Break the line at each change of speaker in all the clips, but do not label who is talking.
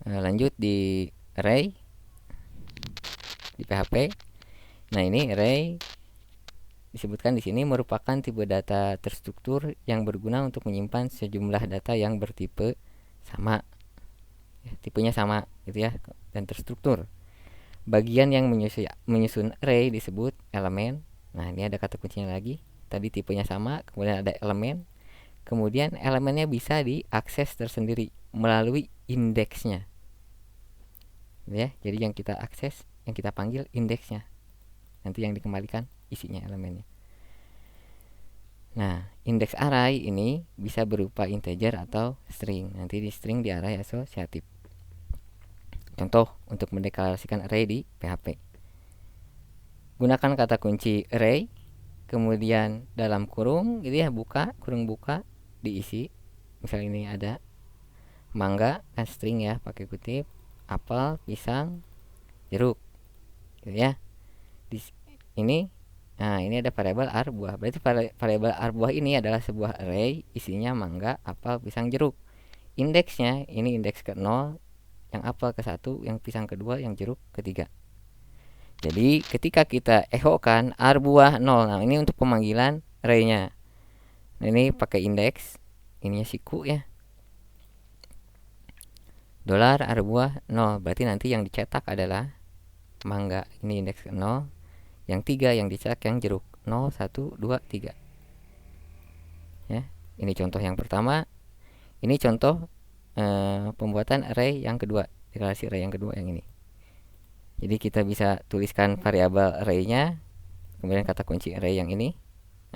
Lanjut di array di PHP. Nah, ini array disebutkan di sini merupakan tipe data terstruktur yang berguna untuk menyimpan sejumlah data yang bertipe sama. Tipenya sama gitu ya, dan terstruktur. Bagian yang menyusun array disebut elemen. Nah, ini ada kata kuncinya lagi. Tadi tipenya sama, kemudian ada elemen. Kemudian elemennya bisa diakses tersendiri melalui indeksnya. Ya, jadi yang kita akses, yang kita panggil indeksnya. Nanti yang dikembalikan isinya elemennya. Nah, indeks array ini bisa berupa integer atau string. Nanti di string di array asosiatif. Contoh untuk mendeklarasikan array di PHP. Gunakan kata kunci array, kemudian dalam kurung gitu ya, buka, kurung buka, diisi. Misal ini ada mangga, kan string ya, pakai kutip, apel, pisang, jeruk gitu ya. Ini nah, ini ada variabel ar buah. Berarti variabel ar buah ini adalah sebuah array, isinya mangga, apel, pisang, jeruk. Indeksnya ini indeks ke 0, yang apel ke 1, yang pisang kedua, yang jeruk ketiga. Jadi ketika kita echokan ar buah 0, nah ini untuk pemanggilan array-nya. Nah, ini pakai indeks, ininya siku ya. Dolar ar buah 0, berarti nanti yang dicetak adalah mangga. Ini indeks ke 0. Yang 3 yang dicetak yang jeruk. 0, 1, 2, 3. Ya, ini contoh yang pertama. Ini contoh pembuatan array yang kedua, deklarasi array yang kedua yang ini. Jadi kita bisa tuliskan variabel array-nya, kemudian kata kunci array yang ini.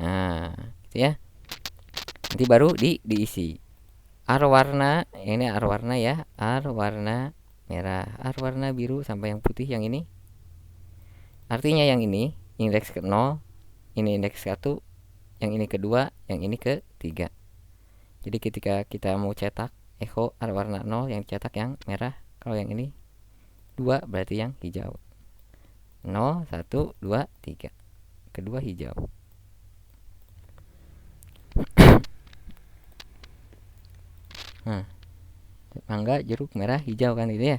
Nah, gitu ya. Nanti baru diisi. Ar warna, ini ar warna ya, ar warna merah, ar warna biru sampai yang putih yang ini. Artinya yang ini indeks ke 0, ini indeks ke 1, yang ini kedua, yang ini ke 3. Jadi ketika kita mau cetak echo ar warna 0, yang cetak yang merah. Kalau yang ini 2 berarti yang hijau. 0, 1, 2, 3. Kedua hijau. Nah, mangga, jeruk, merah, hijau kan itu ya.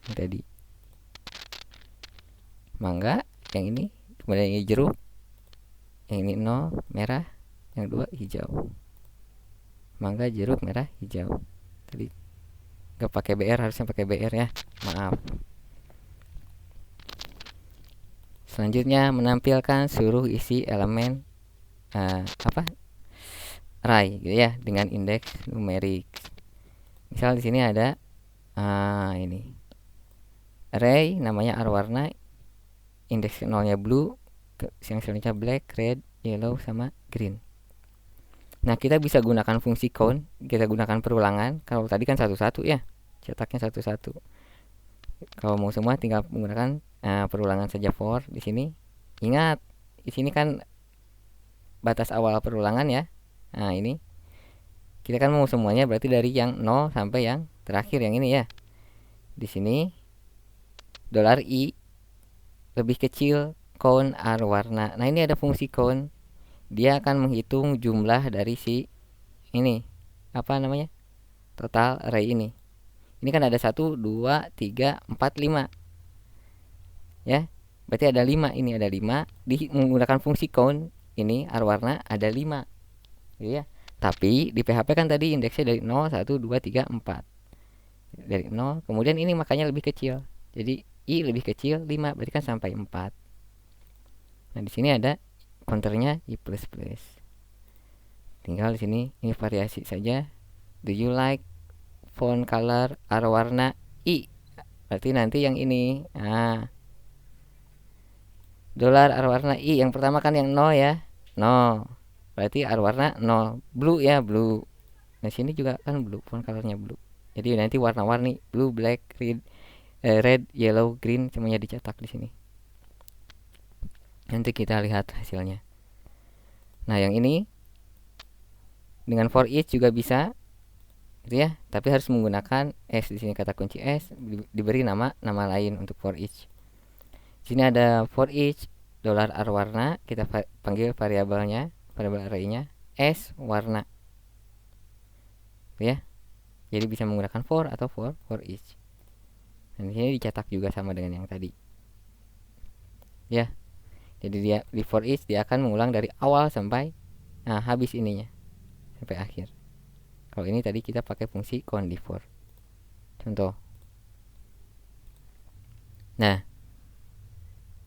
Yang tadi. Mangga, yang ini, kemudian ini jeruk. Yang ini 0, merah, yang 2 hijau. Mangga, jeruk, merah, hijau. Tadi gak pakai BR, harusnya pakai BR ya. Maaf. Selanjutnya menampilkan seluruh isi elemen array gitu ya, dengan indeks numerik. Misal di sini ada ini array namanya ar warna, indeks 0-nya blue, yang selanjutnya black, red, yellow sama green. Nah, kita bisa gunakan fungsi count, kita gunakan perulangan. Kalau tadi kan satu-satu ya, cetaknya satu-satu. Kalau mau semua tinggal menggunakan perulangan saja for di sini. Ingat, di sini kan batas awal perulangan ya. Nah, ini kita kan mau semuanya, berarti dari yang 0 sampai yang terakhir yang ini ya. Di sini $i lebih kecil count ar warna. Nah, ini ada fungsi count. Dia akan menghitung jumlah dari si ini, apa namanya, total array ini. Ini kan ada 1, 2, 3, 4, 5 ya, berarti ada 5. Ini ada 5 menggunakan fungsi count. Ini ar warna ada 5 gitu ya. Tapi di PHP kan tadi indeksnya dari 0, 1, 2, 3, 4. Dari 0, kemudian ini makanya lebih kecil. Jadi i lebih kecil 5, berarti kan sampai 4. Nah, di sini ada counternya i++. Tinggal di sini ini variasi saja. Do you like font color ar warna i? Berarti nanti yang ini. Nah, dolar ar warna i yang pertama kan yang 0 ya. 0. Berarti ar warna 0. Blue ya, blue. Nah, sini juga kan blue, font colornya blue. Jadi nanti warna-warni blue, black, red, yellow, green semuanya dicetak di sini. Nanti kita lihat hasilnya. Nah, yang ini dengan for each juga bisa gitu ya, tapi harus menggunakan s. Di sini kata kunci s, diberi nama lain untuk for each. Di sini ada for each dolar ar warna, kita panggil variabelnya, variabel array-nya s warna ya. Jadi bisa menggunakan for atau for each. Dan ini dicetak juga sama dengan yang tadi. Ya. Jadi dia di for each dia akan mengulang dari awal sampai habis ininya sampai akhir. Kalau ini tadi kita pakai fungsi count for. Contoh. Nah,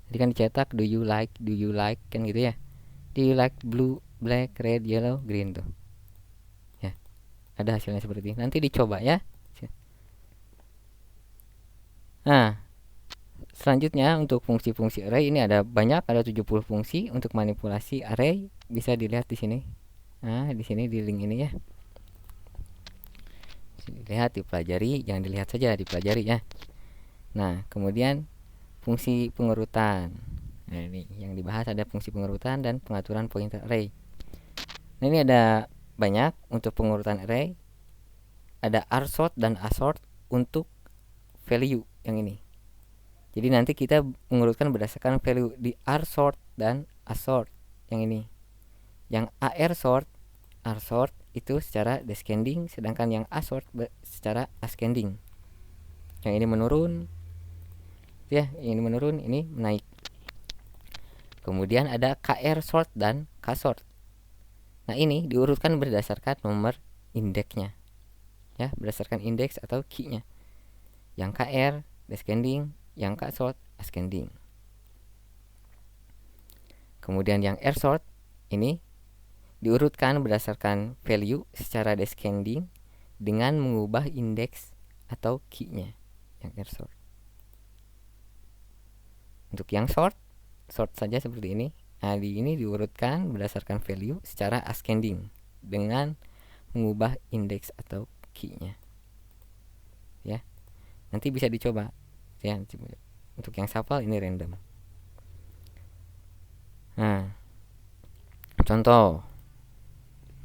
tadi kan dicetak do you like kan gitu ya. Do you like blue, black, red, yellow, green tuh. Ya. Ada hasilnya seperti ini. Nanti dicoba ya. Nah, selanjutnya untuk fungsi-fungsi array ini ada banyak, ada 70 fungsi untuk manipulasi array, bisa dilihat di sini. Nah, di sini di link ini ya. Dilihat, dipelajari, jangan dilihat saja, dipelajari ya. Nah, kemudian fungsi pengurutan. Nah, ini yang dibahas ada fungsi pengurutan dan pengaturan pointer array. Nah, ini ada banyak untuk pengurutan array. Ada rsort dan asort untuk value yang ini. Jadi nanti kita mengurutkan berdasarkan value di rsort dan asort yang ini. Yang rsort itu secara descending, sedangkan yang asort secara ascending. Yang ini menurun, ya, ini menurun, ini naik. Kemudian ada krsort dan ksort. Nah, ini diurutkan berdasarkan nomor indeksnya, ya, berdasarkan indeks atau key-nya. Yang kr descending, yang ksort ascending. Kemudian yang rsort ini diurutkan berdasarkan value secara descending dengan mengubah indeks atau key-nya, yang rsort. Untuk yang sort saja seperti ini. Nah, di ini diurutkan berdasarkan value secara ascending dengan mengubah indeks atau key-nya. Ya. Nanti bisa dicoba. Ya, untuk yang shuffle ini random. Nah, contoh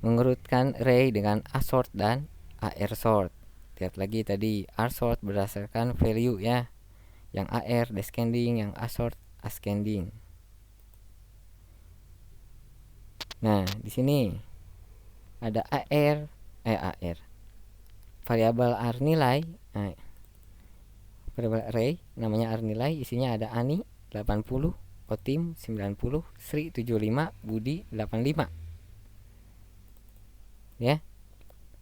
mengurutkan array dengan asort dan arsort. Lihat lagi tadi arsort berdasarkan value ya. Yang ar descending, yang asort ascending. Nah, di sini ada ar variabel ar nilai. Nah, variabel array namanya ar nilai, isinya ada Ani 80, Otim 90, Sri 75, Budi 85. Ya.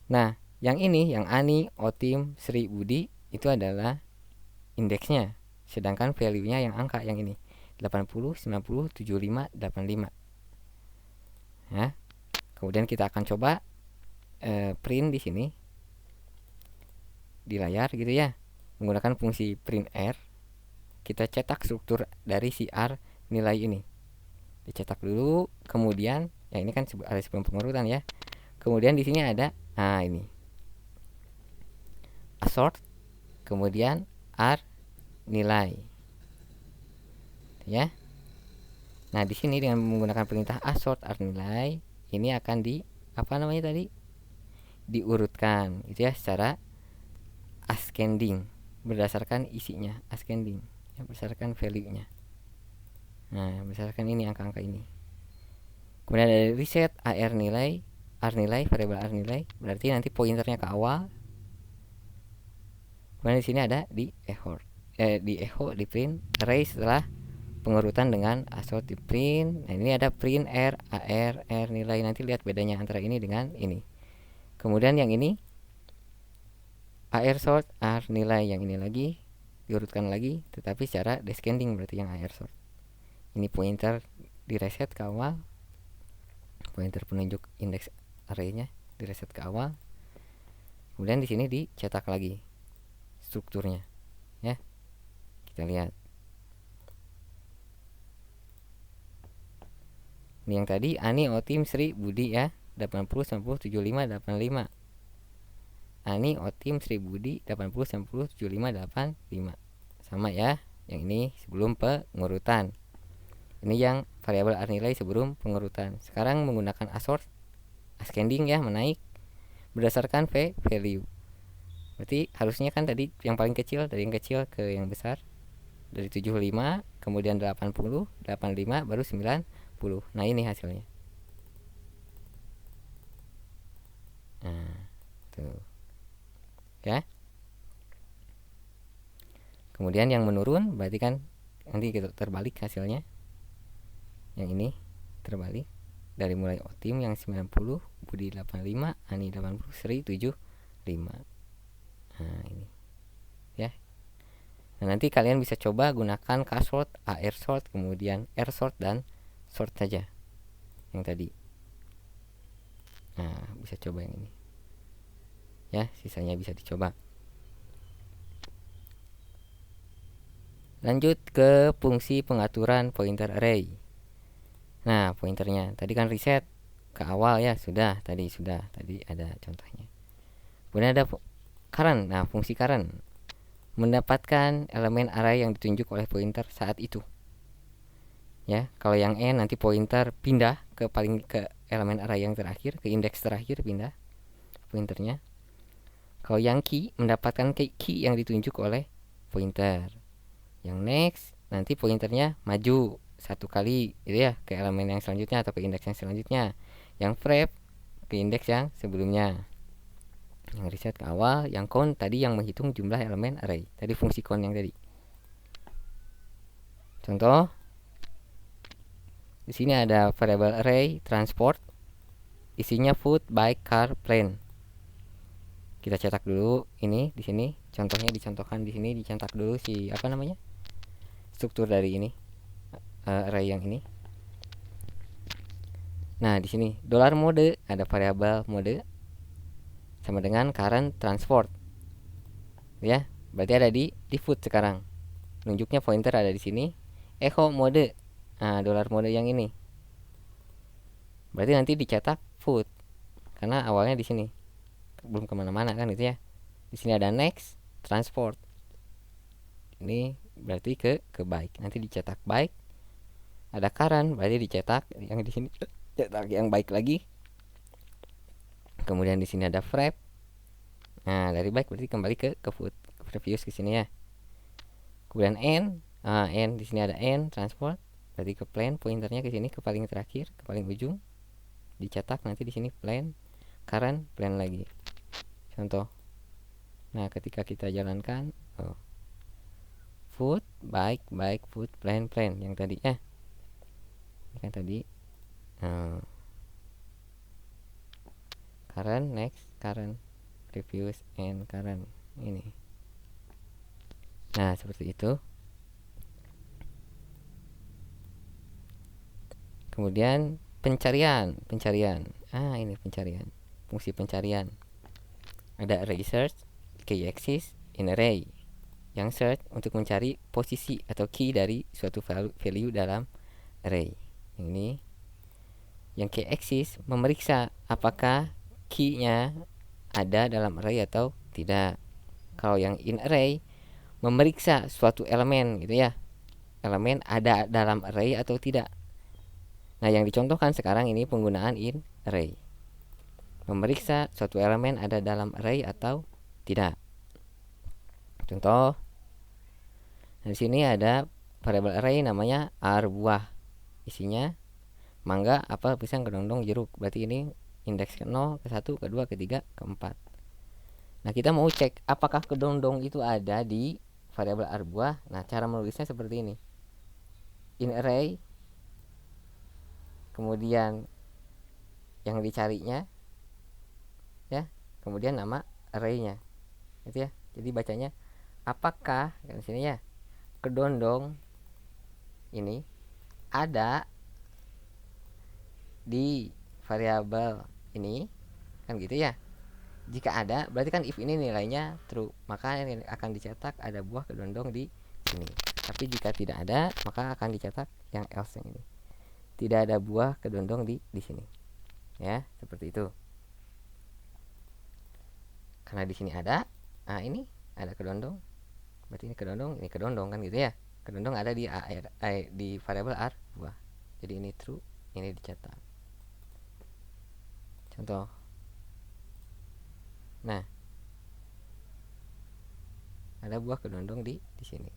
Nah, yang ini, yang Ani, Otim, Sri, Budi itu adalah indeksnya, sedangkan value-nya yang angka yang ini 80, 90, 75, 85. Ya. Kemudian kita akan coba print di sini di layar gitu ya, menggunakan fungsi print r. Kita cetak struktur dari si r nilai ini, dicetak dulu. Kemudian ya ini kan ada sebelum pengurutan ya. Kemudian di sini ada ini asort, kemudian r nilai ya. Nah, di sini dengan menggunakan perintah asort r nilai ini akan diurutkan gitu ya, secara ascending berdasarkan isinya, ascending ya, berdasarkan value-nya. Nah, berdasarkan ini angka-angka ini. Kemudian ada reset r nilai, variabel r nilai berarti nanti pointernya ke awal. Kemudian di sini ada di di print array setelah pengurutan dengan asort di print. Nah, ini ada print r nilai. Nanti lihat bedanya antara ini dengan ini. Kemudian yang ini arsort r nilai, yang ini lagi diurutkan lagi tetapi secara descending, berarti yang arsort. Ini pointer direset ke awal, pointer penunjuk indeks arraynya direset ke awal. Kemudian di sini dicetak lagi strukturnya ya. Kita lihat. Ini yang tadi Ani, Otim, Sri, Budi ya, 80, 90, 75, 85. Ani, Otim, Sri, Budi 80, 90, 75, 85. Sama ya. Yang ini sebelum pengurutan. Ini yang variabel r nilai sebelum pengurutan. Sekarang menggunakan asort ascending ya, menaik berdasarkan value. Berarti harusnya kan tadi yang paling kecil, dari yang kecil ke yang besar, dari 75, kemudian 80, 85, baru 90. Nah, ini hasilnya. Nah, tuh. Ya. Kemudian yang menurun berarti kan nanti kita terbalik hasilnya. Yang ini terbalik dari mulai Otim yang 90, Budi 85, Ani 80, Sri 75. Nah ini ya. Nah nanti kalian bisa coba gunakan K-sort, AR sort, kemudian R sort dan sort saja yang tadi. Nah bisa coba yang ini ya, sisanya bisa dicoba. Lanjut ke fungsi pengaturan pointer array. Nah pointernya tadi kan reset ke awal ya, sudah tadi ada contohnya. Kemudian ada current. Nah fungsi current mendapatkan elemen array yang ditunjuk oleh pointer saat itu ya. Kalau yang n nanti pointer pindah ke elemen array yang terakhir, ke indeks terakhir pindah pointernya. Kalau yang key mendapatkan key yang ditunjuk oleh pointer. Yang next nanti pointernya maju satu kali gitu ya, ke elemen yang selanjutnya atau ke indeks yang selanjutnya. Yang prep ke indeks yang sebelumnya. Yang reset ke awal. Yang count tadi yang menghitung jumlah elemen array. Tadi fungsi count yang tadi. Contoh, di sini ada variable array transport, isinya food, bike, car, plane. Kita cetak dulu ini di sini. Contohnya dicontohkan di sini, dicetak dulu si apa namanya? Struktur dari ini array yang ini. Nah, di sini $mode ada variabel mode sama dengan current transport. Ya, berarti ada di food sekarang. Nunjuknya pointer ada di sini. Echo mode. Nah, $mode yang ini. Berarti nanti dicetak food karena awalnya di sini. Belum kemana-mana kan gitu ya. Di sini ada next transport. Ini berarti ke bike. Nanti dicetak bike. Ada current berarti dicetak yang di sini, cetak yang bike lagi. Kemudian di sini ada prep. Nah, dari bike berarti kembali ke food. Previous ke sini ya. Kemudian n. N di sini ada n transport. Berarti ke plane, pointernya ke sini ke paling terakhir, ke paling ujung. Dicetak nanti di sini plane, current, plane lagi. Contoh. Nah, ketika kita jalankan food, bike, food, plane yang tadi ya. Ini kan tadi current, next, current, previous, and current. Ini. Nah, seperti itu. Kemudian pencarian. Ini pencarian. Fungsi pencarian. Ada array search, key access, in array. Yang search untuk mencari posisi atau key dari suatu value dalam array. Ini. Yang key access memeriksa apakah key-nya ada dalam array atau tidak. Kalau yang in array memeriksa suatu elemen gitu ya. Elemen ada dalam array atau tidak. Nah, yang dicontohkan sekarang ini penggunaan in array. Memeriksa suatu elemen ada dalam array atau tidak. Contoh. Nah, di sini ada variabel array namanya ar buah. Isinya mangga, apel, pisang, kedondong, jeruk. Berarti ini indeks ke 0, ke 1, ke 2, ke 3, ke 4. Nah, kita mau cek apakah kedondong itu ada di variabel ar buah. Nah, cara menulisnya seperti ini. In array, kemudian yang dicarinya ya, kemudian nama arraynya gitu ya. Jadi bacanya apakah kan di sini ya, kedondong ini ada di variabel ini kan gitu ya. Jika ada berarti kan if ini nilainya true, maka ini akan dicetak ada buah kedondong di sini. Tapi jika tidak ada maka akan dicetak yang else yang ini. Tidak ada buah kedondong di sini. Ya, seperti itu. Karena di sini ada, nah ini ada kedondong. Berarti ini kedondong kan gitu ya. Kedondong ada di di variabel ar buah. Jadi ini true, ini dicetak. Contoh. Nah, ada buah kedondong di sini.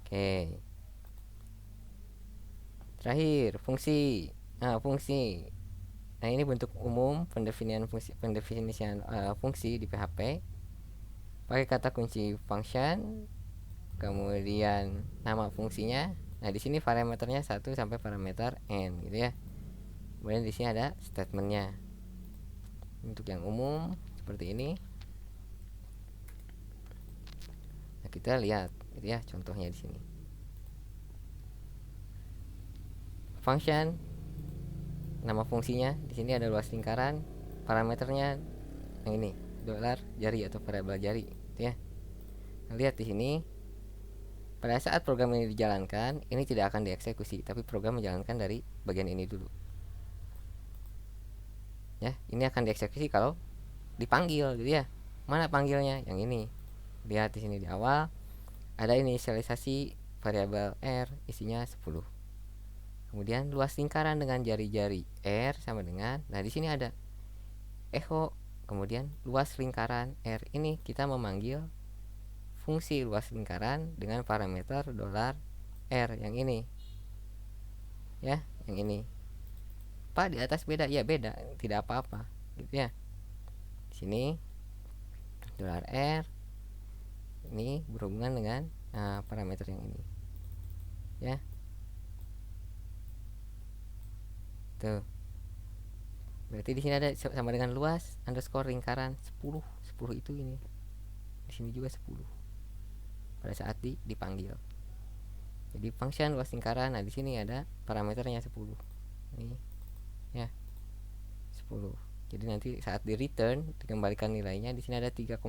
Oke. Terakhir, fungsi. Nah, fungsi. Nah, ini bentuk umum pendefinisian fungsi di PHP. Pakai kata kunci function, kemudian nama fungsinya. Nah, di sini parameternya 1 sampai parameter n gitu ya. Kemudian di sini ada statementnya. Untuk yang umum seperti ini. Nah, kita lihat gitu ya contohnya di sini. Function, nama fungsinya di sini ada luas lingkaran, parameternya yang ini, dolar jari atau variabel jari gitu ya. Nah, lihat di sini. Pada saat program ini dijalankan, ini tidak akan dieksekusi, tapi program menjalankan dari bagian ini dulu. Ya, ini akan dieksekusi kalau dipanggil gitu ya. Mana panggilnya? Yang ini. Lihat di sini di awal ada inisialisasi variabel r, isinya 10. Kemudian luas lingkaran dengan jari-jari r sama dengan, nah di sini ada echo, kemudian luas lingkaran r. Ini kita memanggil fungsi luas lingkaran dengan parameter $r yang ini. Ya, yang ini. Pak, di atas beda? Ya beda, tidak apa-apa gitu ya. Di sini $r ini berhubungan dengan parameter yang ini. Ya. Tuh. Berarti di sini ada sama dengan luas underscore lingkaran 10. 10 itu ini. Di sini juga 10. Pada saat dipanggil. Jadi function luas lingkaran. Nah, di sini ada parameternya 10. Ini ya. 10. Jadi nanti saat di return dikembalikan nilainya, di sini ada 3,14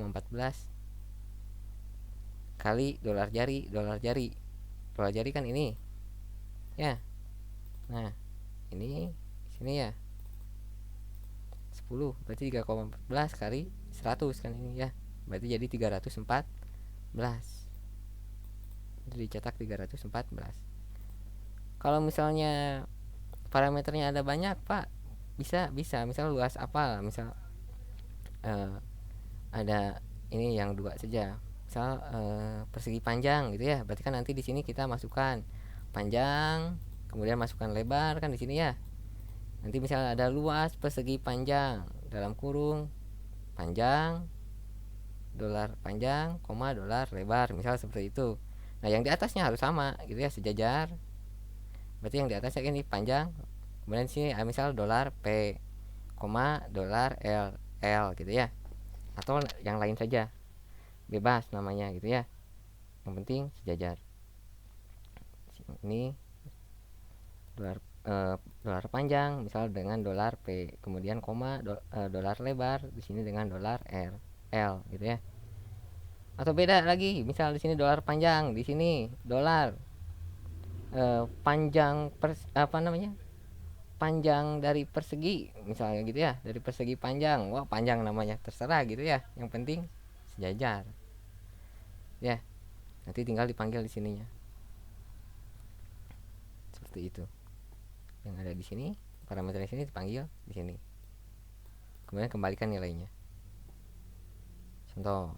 kali dolar jari. Dolar jari kan ini. Ya. Nah, ini di sini ya. 10 berarti 3,14 kali 100 kan ini ya. Berarti jadi 314. Itu dicetak 314. Kalau misalnya parameternya ada banyak, Pak, bisa misal luas apa, misal ada ini yang 2 saja. Misal persegi panjang gitu ya. Berarti kan nanti di sini kita masukkan panjang, kemudian masukkan lebar kan di sini ya. Nanti misalnya ada luas persegi panjang dalam kurung panjang dolar panjang, dolar lebar, misal seperti itu. Nah, yang di atasnya harus sama gitu ya, sejajar. Berarti yang di atasnya ini panjang, kemudian sini misal dolar P, dolar L gitu ya. Atau yang lain saja. Bebas namanya gitu ya. Yang penting sejajar. Ini dolar panjang misal dengan dolar P, kemudian dolar lebar di sini dengan dolar L gitu ya. Atau beda lagi, misal di sini dolar panjang, di sini dolar panjang panjang dari persegi misalnya gitu ya, dari persegi panjang. Wah, panjang namanya, terserah gitu ya. Yang penting sejajar. Ya. Nanti tinggal dipanggil di sininya. Seperti itu. Yang ada di sini, parameter di sini dipanggil di sini. Kemudian kembalikan nilainya. Contoh.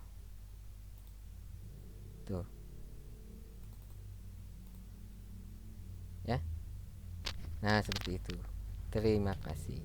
Tuh. Ya. Nah, seperti itu. Terima kasih.